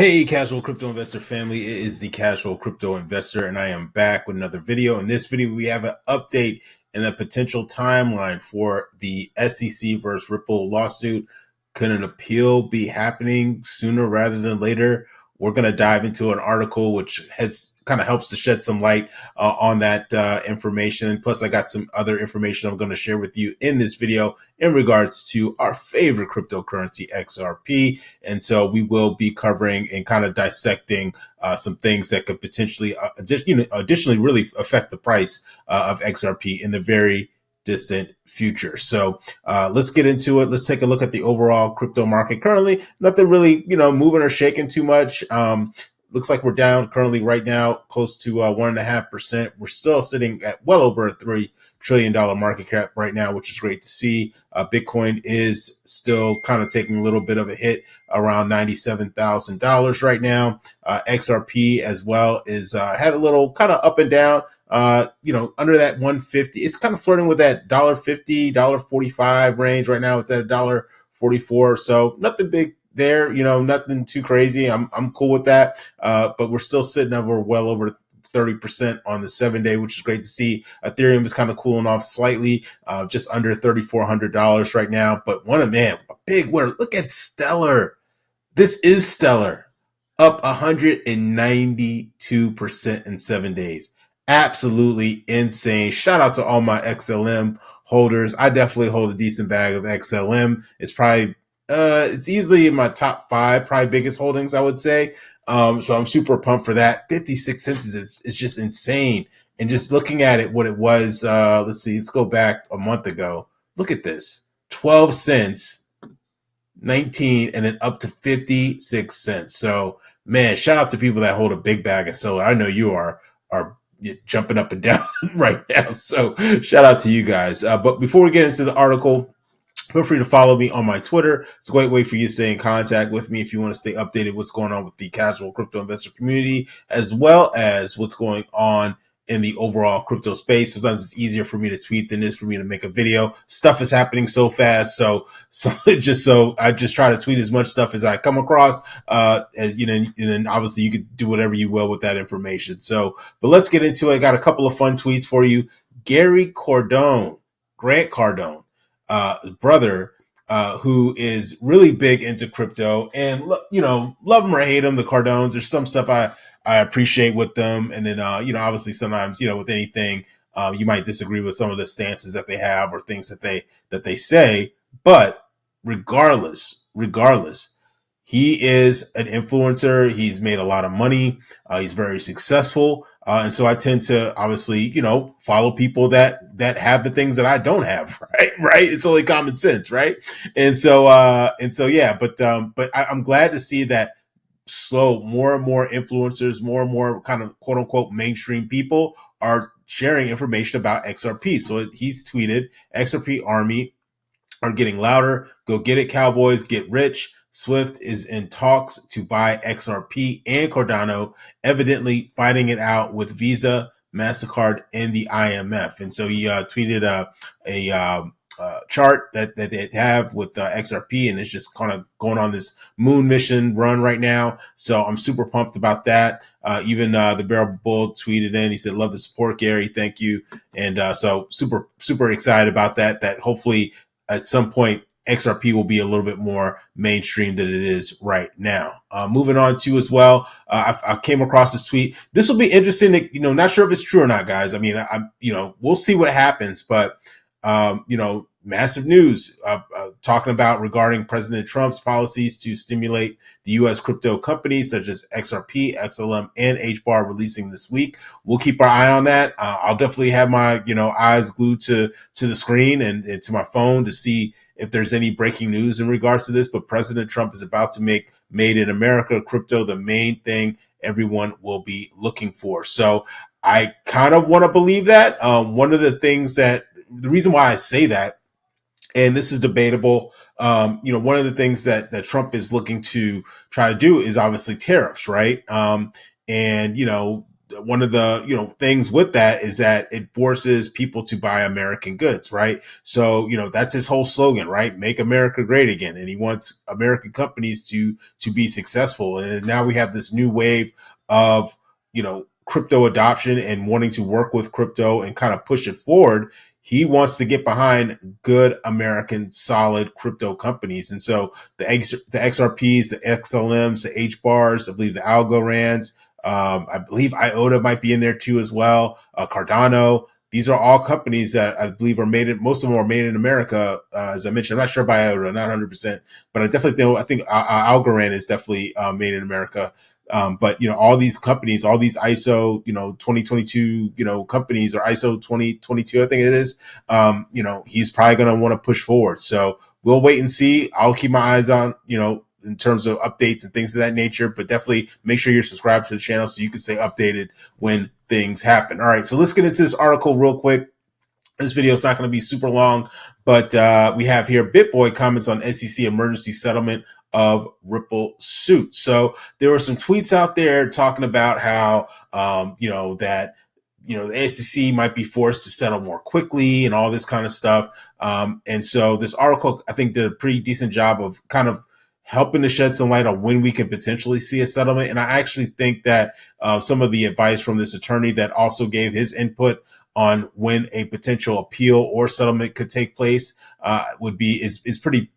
Hey, casual crypto investor family. It is the casual crypto investor, and I am back with another video. In this video, we have an update and a potential timeline for the SEC versus Ripple lawsuit. Could an appeal be happening sooner rather than later? We're going to dive into an article which has kind of helps to shed some light on that information. Plus, I got some other information I'm going to share with you in this video in regards to our favorite cryptocurrency, XRP. And so we will be covering and kind of dissecting some things that could potentially additionally really affect the price of XRP in the very distant future. So let's get into it. Let's take a look at the overall crypto market currently. Nothing really, moving or shaking too much. Looks like we're down currently right now close to 1.5%. We're still sitting at well over a $3 trillion market cap right now, which is great to see. Bitcoin is still kind of taking a little bit of a hit around $97,000 right now. XRP as well is had a little kind of up and down. Under that 150, it's kind of flirting with that $1.50, $1.45 range right now. It's at $1.44. So nothing big there, nothing too crazy. I'm cool with that. But we're still sitting over well over 30% on the 7-day, which is great to see. Ethereum is kind of cooling off slightly, just under $3,400 right now. But a big word. Look at Stellar. This is Stellar, up 192% in 7 days. Absolutely insane. Shout out to all my XLM holders. I definitely hold a decent bag of XLM. It's easily in my top 5, probably biggest holdings, I would say. So I'm super pumped for that. 56 cents is just insane. And just looking at it, what it was, let's go back a month ago. Look at this, 12 cents, 19, and then up to 56 cents. So man, shout out to people that hold a big bag of solar. I know you are jumping up and down right now. So shout out to you guys. But before we get into the article, feel free to follow me on my Twitter. It's a great way for you to stay in contact with me if you want to stay updated what's going on with the casual crypto investor community, as well as what's going on in the overall crypto space. Sometimes it's easier for me to tweet than it is for me to make a video. Stuff is happening so fast. So I just try to tweet as much stuff as I come across, and then obviously you could do whatever you will with that information. So, but let's get into it. I got a couple of fun tweets for you. Grant Cardone, brother, who is really big into crypto, and love him or hate him, the Cardones. There's some stuff I appreciate with them, and then obviously sometimes with anything, you might disagree with some of the stances that they have or things that they say. But regardless, he is an influencer. He's made a lot of money. He's very successful. And so I tend to obviously, follow people that have the things that I don't have, right? Right. It's only common sense, right? And so, yeah, but I'm glad to see that more and more influencers, more and more kind of quote unquote mainstream people are sharing information about XRP. So he's tweeted, XRP Army are getting louder. Go get it, Cowboys. Get rich. Swift is in talks to buy XRP and Cardano, evidently fighting it out with Visa, MasterCard, and the IMF. And so he tweeted a chart that they have with XRP, and it's just kind of going on this moon mission run right now. So I'm super pumped about that. Even the Bearable Bull tweeted in. He said, "Love the support, Gary. Thank you." And so super excited about that. That hopefully at some point XRP will be a little bit more mainstream than it is right now. Moving on to as well, I came across this tweet. This will be interesting. Not sure if it's true or not, guys. I mean, we'll see what happens, but massive news talking about regarding President Trump's policies to stimulate the U.S. crypto companies such as XRP, XLM, and HBAR releasing this week. We'll keep our eye on that. I'll definitely have my eyes glued to the screen and to my phone to see if there's any breaking news in regards to this. But President Trump is about to make Made in America crypto the main thing everyone will be looking for. So I kind of want to believe that. One of the things the reason why I say that, and this is debatable, one of the things that Trump is looking to try to do is obviously tariffs, right? And one of the things with that is that it forces people to buy American goods, right? So that's his whole slogan, right? Make America great again, and he wants American companies to be successful. And now we have this new wave of crypto adoption and wanting to work with crypto and kind of push it forward. He wants to get behind good American solid crypto companies, and so the XRPs, the XLMs, the H bars, I believe the Algorands. I believe IOTA might be in there too as well. Cardano. These are all companies that I believe are made in, most of them are made in America. As I mentioned, I'm not sure about IOTA, not 100%, but I think Algorand is definitely made in America. But all these companies, all these ISO 2022 companies, or ISO 2022, I think it is. He's probably going to want to push forward. So we'll wait and see. I'll keep my eyes on in terms of updates and things of that nature, but definitely make sure you're subscribed to the channel so you can stay updated when things happen. All right, so let's get into this article real quick. This video is not going to be super long, but we have here BitBoy comments on SEC emergency settlement of Ripple suit. So there were some tweets out there talking about how, that the SEC might be forced to settle more quickly and all this kind of stuff. And so this article, I think, did a pretty decent job of kind of helping to shed some light on when we can potentially see a settlement. And I actually think that some of the advice from this attorney that also gave his input on when a potential appeal or settlement could take place is pretty,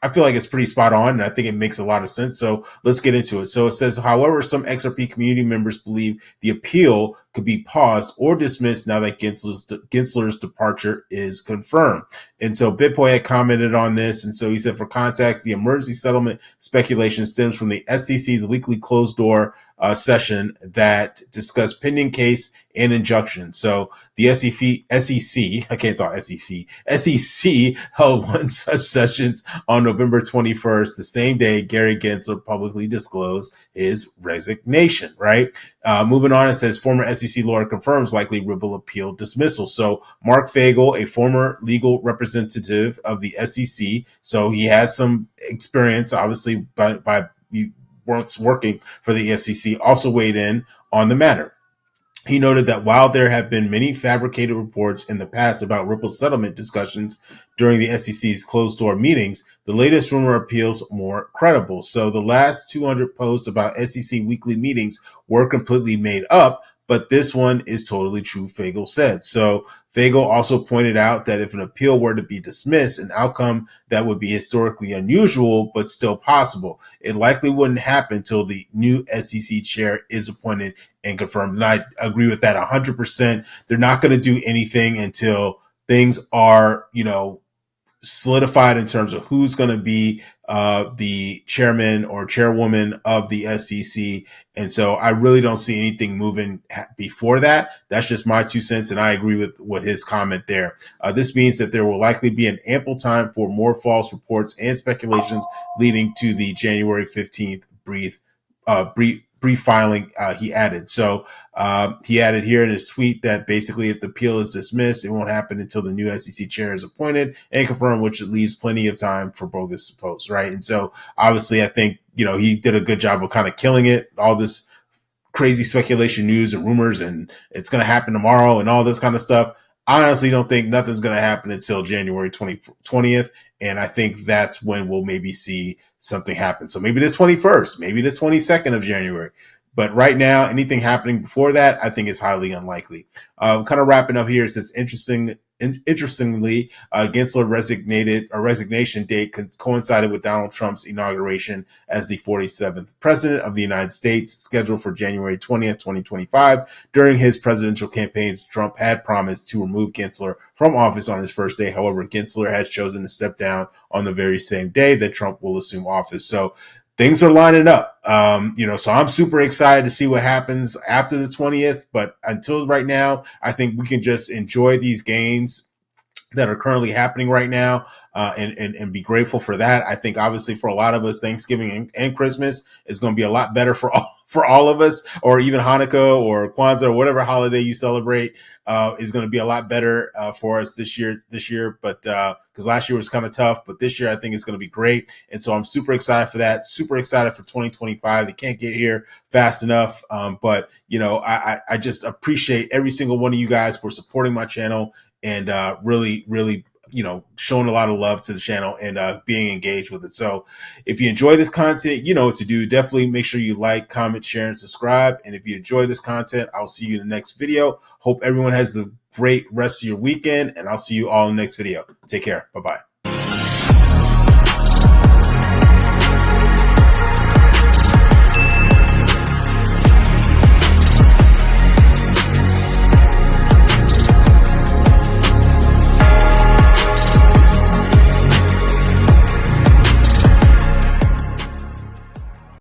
I feel like it's pretty spot on, and I think it makes a lot of sense. So let's get into it. So it says, however, some XRP community members believe the appeal could be paused or dismissed now that Gensler's departure is confirmed. And so BitBoy had commented on this. And so he said, for context, the emergency settlement speculation stems from the SEC's weekly closed door session that discussed pending case and injunction. So the SEC, I can't talk SEC held one such sessions on November 21st, the same day Gary Gensler publicly disclosed his resignation, right? Moving on, it says former SEC lawyer confirms likely Ripple appeal dismissal. So Mark Fagel, a former legal representative of the SEC, so he has some experience, obviously, by once working for the SEC, also weighed in on the matter. He noted that while there have been many fabricated reports in the past about Ripple settlement discussions during the SEC's closed-door meetings, the latest rumor appears more credible. So the last 200 posts about SEC weekly meetings were completely made up, but this one is totally true, Fagel said. So Fagel also pointed out that if an appeal were to be dismissed, an outcome that would be historically unusual but still possible. It likely wouldn't happen until the new SEC chair is appointed and confirmed. And I agree with that 100%. They're not going to do anything until things are, solidified in terms of who's going to be the chairman or chairwoman of the SEC. And so I really don't see anything moving before that. That's just my 2 cents. And I agree with his comment there. This means that there will likely be an ample time for more false reports and speculations leading to the January 15th brief filing, he added. So he added here in his tweet that basically if the appeal is dismissed, it won't happen until the new SEC chair is appointed and confirmed, which leaves plenty of time for bogus posts, right? And so obviously I think, he did a good job of kind of killing it, all this crazy speculation news and rumors and it's going to happen tomorrow and all this kind of stuff. I honestly don't think nothing's going to happen until January 20th. And I think that's when we'll maybe see something happen. So maybe the 21st, maybe the 22nd of January. But right now, anything happening before that, I think is highly unlikely. Kind of wrapping up here, it says interestingly, Gensler resignation date coincided with Donald Trump's inauguration as the 47th president of the United States, scheduled for January 20th, 2025. During his presidential campaigns, Trump had promised to remove Gensler from office on his first day. However, Gensler has chosen to step down on the very same day that Trump will assume office. So things are lining up, so I'm super excited to see what happens after the 20th. But until right now, I think we can just enjoy these gains that are currently happening right now and be grateful for that. I think obviously for a lot of us, Thanksgiving and Christmas is going to be a lot better for for all of us, or even Hanukkah or Kwanzaa or whatever holiday you celebrate, is going to be a lot better for us this year. But because last year was kind of tough, but this year I think it's going to be great, and so I'm super excited for that. Super excited for 2025. They can't get here fast enough, but I just appreciate every single one of you guys for supporting my channel and really showing a lot of love to the channel and being engaged with it. So if you enjoy this content, you know what to do. Definitely make sure you like, comment, share, and subscribe. And if you enjoy this content, I'll see you in the next video. Hope everyone has the great rest of your weekend, and I'll see you all in the next video. Take care. Bye-bye.